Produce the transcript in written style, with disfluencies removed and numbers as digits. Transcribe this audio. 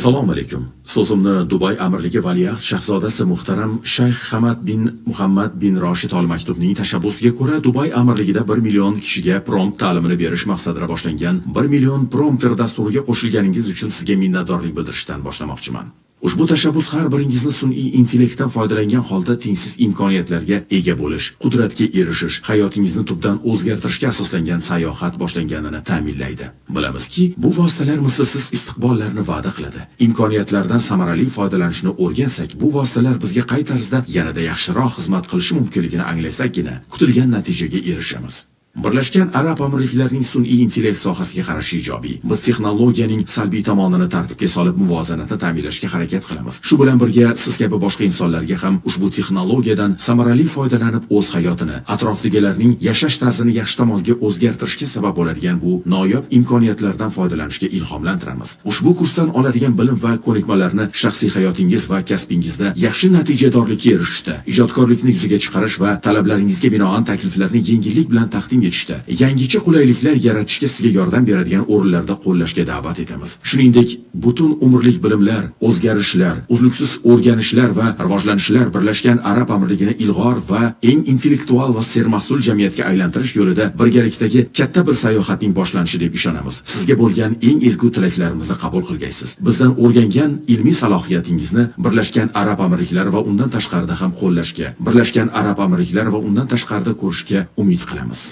Assalomu alaykum. So'zimni Dubay amirligi valiahd shahzodasi muhtaram Shayx Hamad bin Muhammad bin Roshid Al Maktubning tashabbusiga ko'ra Dubay amirligida 1 million kishiga prompt ta'limini berish maqsadida boshlangan 1 million prompter dasturiga qo'shilganingiz uchun sizga minnatdorlik bildirishdan boshlamoqchiman. Ushbu tashabbus har biringizni sun'iy intellektdan foydalangan holda tengsiz imkoniyatlarga ega bo'lish, qudratga erishish, hayotingizni tubdan o'zgartirishga asoslangan sayohat boshlanganini ta'minlaydi. Bilamizki, bu vositalar mislsiz istiqbollarni va'da qiladi. Imkoniyatlardan samarali foydalanishni o'rgansak, bu vositalar bizga qay tarzda yanada yaxshiroq xizmat qilishi mumkinligini anglasakgina, kutilgan natijaga erishamiz. Birlashgan Arab Amirliklarining sun'iy intellekt sohasiga qarashi ijobiy. Biz texnologiyaning salbiy tomonini tartibga solib muvozanatni ta'minlashga harakat qilamiz. Shu bilan birga siz kabi boshqa insonlarga ham ushbu texnologiyadan samarali foydalanib o'z hayotini, atrofdagilarning yashash tarzini yaxshi tomonga o'zgartirishga sabab bo'ladigan bu noyob imkoniyatlardan foydalanishga ilhomlantiramiz. Ushbu kursdan oladigan bilim va ko'nikmalarni shaxsiy hayotingiz va kasbingizda yaxshi natijadorlikka erishishda, ijodkorlikni yuzaga chiqarish va talablaringizga binoan takliflarni yengillik bilan taqdim etishda, yangicha qulayliklar yaratishga sizga yordam beradigan o'rinlarda qo'llashga da'vat etamiz. Shuningdek, butun umrlik bilimlar, o'zgarishlar, uzluksiz o'rganishlar va rivojlanishlar Birlashgan Arab Amirligini ilg'or va eng intellektual va sermahsul jamiyatga aylantirish yo'lida birgalikdagi katta bir sayohatning boshlanishi deb ishonamiz. Sizga bo'lgan eng ezgu tilaklarimizni qabul qilgaysiz. Bizdan o'rgangan ilmiy salohiyatingizni Birlashgan Arab Amirliklari va undan tashqarida ham qo'llashga, Birlashgan Arab Amirliklari va undan tashqarida ko'rishga umid qilamiz.